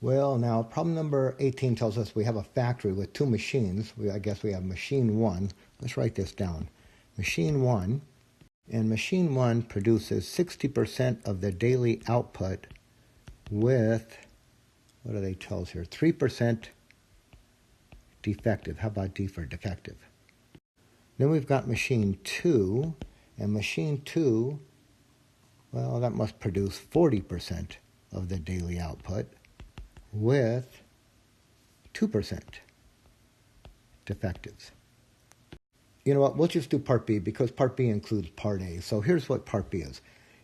Well, now problem number 18 tells us we have a factory with two machines. I guess we have machine 1. Let's write this down. Machine 1, and machine 1 produces 60% of the daily output with, what do they tell us here, 3% defective. How about D for defective? Then we've got machine 2, and machine 2, well, that must produce 40% of the daily output with 2% defectives. You know what, we'll just do part B because part B includes part A. So here's what part B is.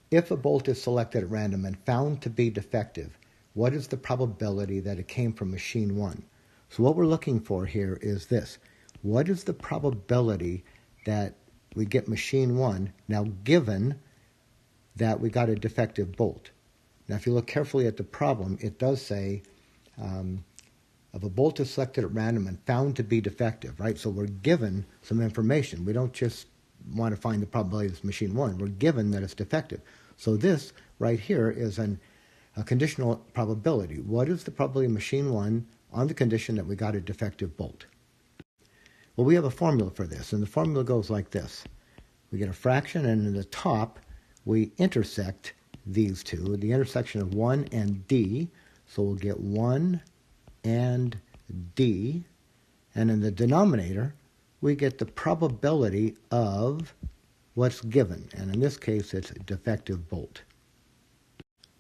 If a bolt is selected at random and found to be defective, what is the probability that it came from machine 1? So what we're looking for here is this. What is the probability that we get machine 1, now given that we got a defective bolt? Now if you look carefully at the problem, it does say if a bolt is selected at random and found to be defective, right? So we're given some information. We don't just want to find the probability it's machine 1. We're given that it's defective. So this right here is a conditional probability. What is the probability of machine 1 on the condition that we got a defective bolt? Well, we have a formula for this, and the formula goes like this. We get a fraction, and in the top, we intersect these two, the intersection of 1 and D. So we'll get 1 and D, and in the denominator, we get the probability of what's given, and in this case, it's a defective bolt.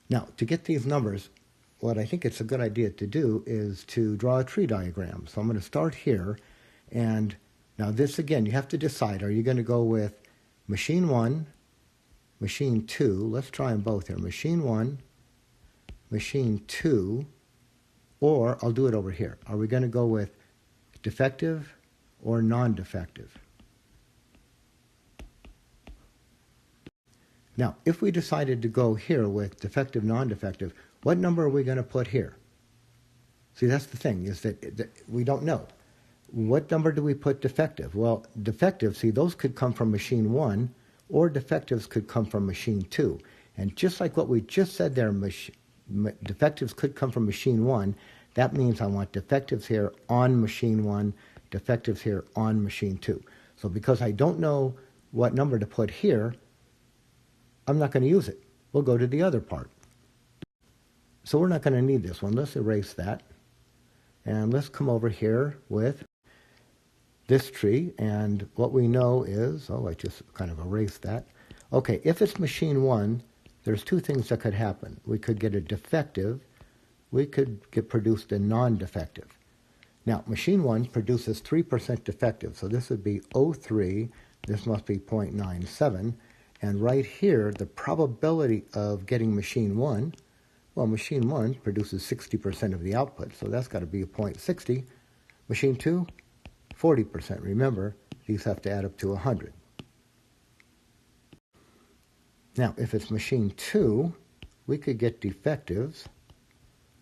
Now, to get these numbers, what I think it's a good idea to do is to draw a tree diagram. So I'm going to start here, and now this again, you have to decide, are you going to go with machine 1, machine 2, let's try them both here, machine 1, machine 2, or I'll do it over here. Are we going to go with defective or non-defective? Now, if we decided to go here with defective, non-defective, what number are we going to put here? See, that's the thing, is that we don't know. What number do we put defective? Well, defective, see, those could come from machine 1, or defectives could come from machine 2. And just like what we just said there, defectives could come from machine 1. That means I want defectives here on machine 1, defectives here on machine 2. So because I don't know what number to put here, I'm not going to use it. We'll go to the other part. So we're not going to need this one. Let's erase that. And let's come over here with this tree. And what we know is, I just kind of erased that. Okay, if it's machine 1, there's two things that could happen. We could get a defective. We could get produced a non-defective. Now, machine 1 produces 3% defective. So this would be 0.3. This must be 0.97. And right here, the probability of getting machine 1, well, machine 1 produces 60% of the output. So that's got to be a 0.60. Machine 2, 40%. Remember, these have to add up to 100. Now, if it's machine 2, we could get defectives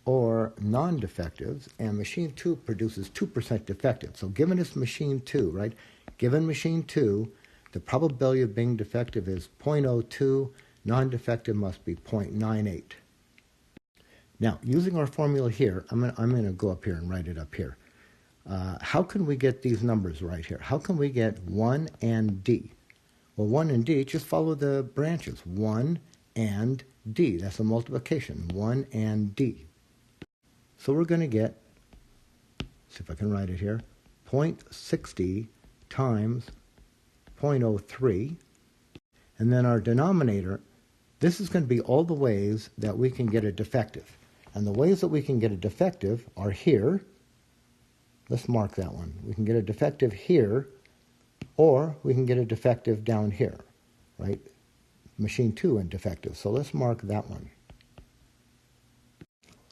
or non-defectives, and machine 2 produces 2% defective. So given it's machine 2, right? Given machine 2, the probability of being defective is 0.02, non-defective must be 0.98. Now, using our formula here, I'm going to go up here and write it up here. How can we get these numbers right here? How can we get 1 and D? Well, 1 and D, just follow the branches. 1 and D. That's a multiplication. 1 and D. So we're going to get, see if I can write it here, 0.60 times 0.03. And then our denominator, this is going to be all the ways that we can get a defective. And the ways that we can get a defective are here. Let's mark that one. We can get a defective here, or we can get a defective down here, right? Machine 2 and defective. So let's mark that one.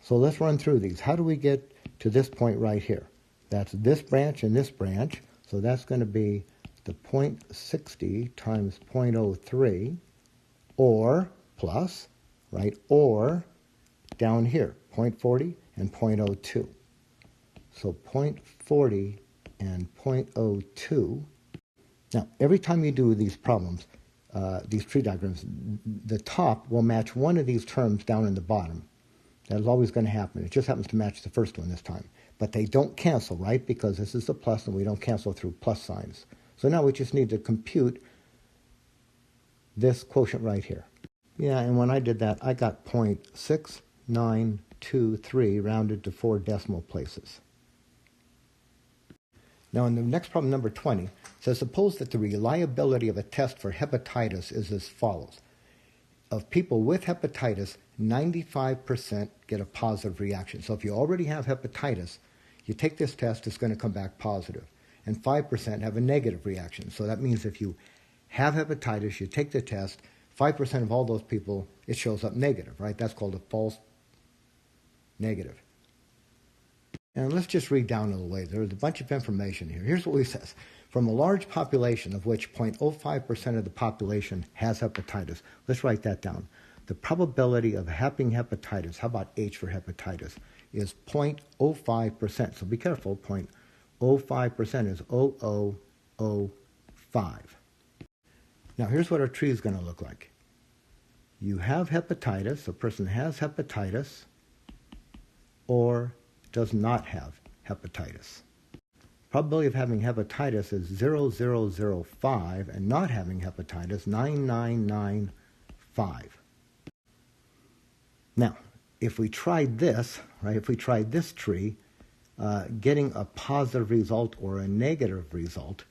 So let's run through these. How do we get to this point right here? That's this branch and this branch. So that's going to be the 0.60 times 0.03, or plus, right? Or down here, 0.40 and 0.02. So 0.40 and 0.02. Now, every time you do these problems, these tree diagrams, the top will match one of these terms down in the bottom. That is always going to happen. It just happens to match the first one this time. But they don't cancel, right? Because this is the plus and we don't cancel through plus signs. So now we just need to compute this quotient right here. Yeah, and when I did that, I got 0.6923 rounded to 4 decimal places. Now in the next problem, number 20, says suppose that the reliability of a test for hepatitis is as follows. Of people with hepatitis, 95% get a positive reaction. So if you already have hepatitis, you take this test, it's going to come back positive. And 5% have a negative reaction. So that means if you have hepatitis, you take the test, 5% of all those people, it shows up negative, right? That's called a false negative. And let's just read down a little way. There's a bunch of information here. Here's what he says. From a large population, of which 0.05% of the population has hepatitis, let's write that down. The probability of having hepatitis, how about H for hepatitis, is 0.05%. So be careful, 0.05% is 0.0005. Now here's what our tree is going to look like. You have hepatitis, a person has hepatitis, or does not have hepatitis. Probability of having hepatitis is 0.0005 and not having hepatitis 0.9995. Now, if we tried this, right, if we tried this tree, getting a positive result or a negative result,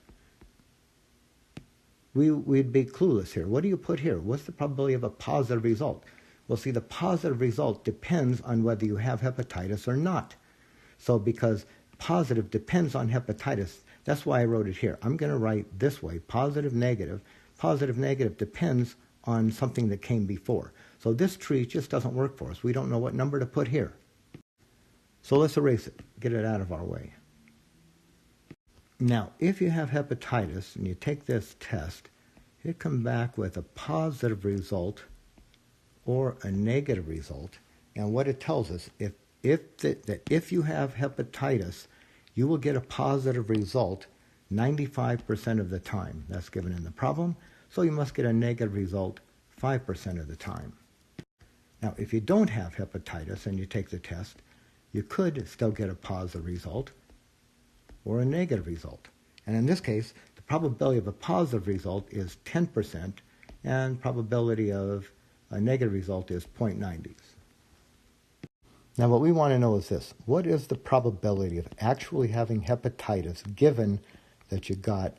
we'd be clueless here. What do you put here? What's the probability of a positive result? Well, see, the positive result depends on whether you have hepatitis or not. So because positive depends on hepatitis, that's why I wrote it here. I'm going to write this way, positive, negative. Positive, negative depends on something that came before. So this tree just doesn't work for us. We don't know what number to put here. So let's erase it, get it out of our way. Now, if you have hepatitis and you take this test, it comes back with a positive result or a negative result. And what it tells us, that if you have hepatitis, you will get a positive result 95% of the time. That's given in the problem. So you must get a negative result 5% of the time. Now, if you don't have hepatitis and you take the test, you could still get a positive result or a negative result. And in this case, the probability of a positive result is 10%, and probability of a negative result is 0.90. Now what we want to know is this. What is the probability of actually having hepatitis given that you got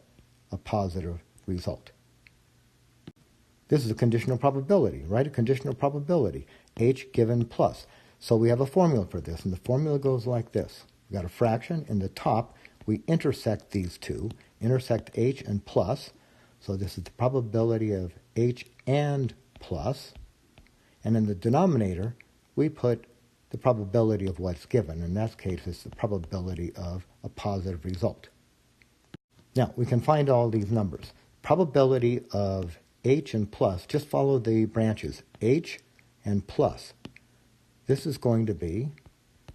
a positive result? This is a conditional probability, right? A conditional probability. H given plus. So we have a formula for this, and the formula goes like this. We've got a fraction. In the top, we intersect these two, intersect H and plus. So this is the probability of H and plus. And in the denominator, we put the probability of what's given. In that case, it's the probability of a positive result. Now, we can find all these numbers. Probability of H and plus, just follow the branches, H and plus. This is going to be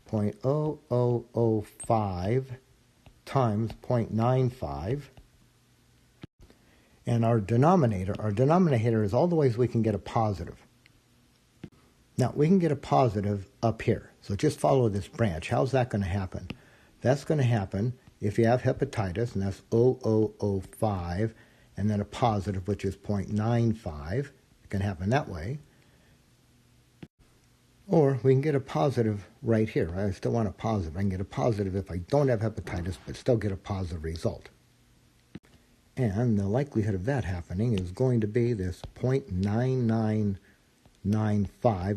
0.0005 times 0.95. And our denominator is all the ways we can get a positive. Now, we can get a positive up here. So just follow this branch. How's that going to happen? That's going to happen if you have hepatitis, and that's 0.0005, and then a positive, which is 0.95. It can happen that way. Or we can get a positive right here. I still want a positive. I can get a positive if I don't have hepatitis, but still get a positive result. And the likelihood of that happening is going to be this 0.9995,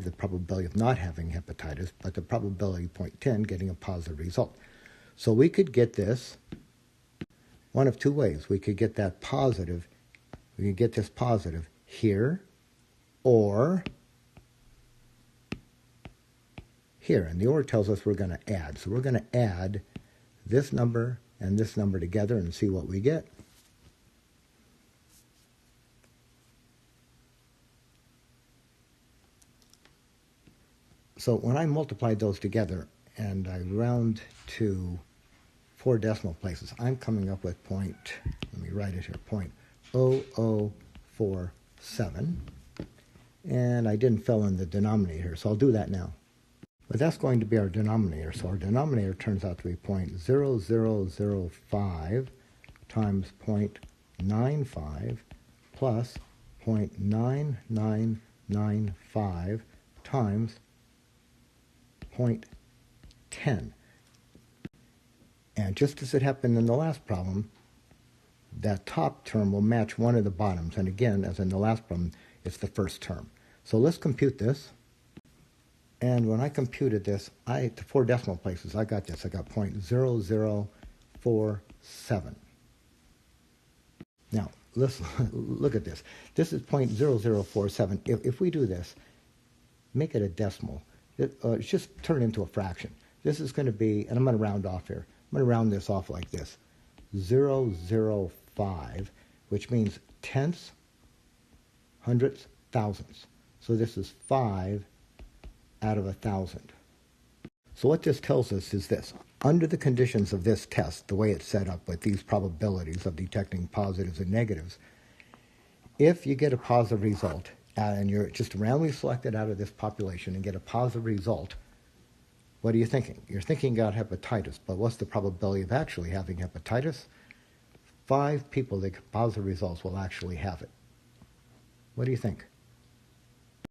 the probability of not having hepatitis, but the probability 0.10 getting a positive result. So we could get this one of two ways. We could get that positive, we could get this positive here or here. And the or tells us we're going to add. So we're going to add this number and this number together and see what we get. So when I multiply those together and I round to 4 decimal places, I'm coming up with let me write it here, 0.0047. And I didn't fill in the denominator, so I'll do that now. But that's going to be our denominator. So our denominator turns out to be 0.0005 times 0.95 plus 0.9995 times 0.10. And just as it happened in the last problem, that top term will match one of the bottoms. And again, as in the last problem, it's the first term. So let's compute this. And when I computed this, to 4 decimal places, I got this. I got 0.0047. Now, let's look at this. This is 0.0047. If we do this, make it a decimal. It's just turn it into a fraction. This is going to be, and I'm going to round off here. I'm going to round this off like this. 0.005, which means tenths, hundredths, thousandths. So this is 5 out of 1,000. So what this tells us is this. Under the conditions of this test, the way it's set up with these probabilities of detecting positives and negatives, if you get a positive result, and you're just randomly selected out of this population and get a positive result, what are you thinking? You're thinking you got hepatitis, but what's the probability of actually having hepatitis? 5 people that get positive results will actually have it. What do you think?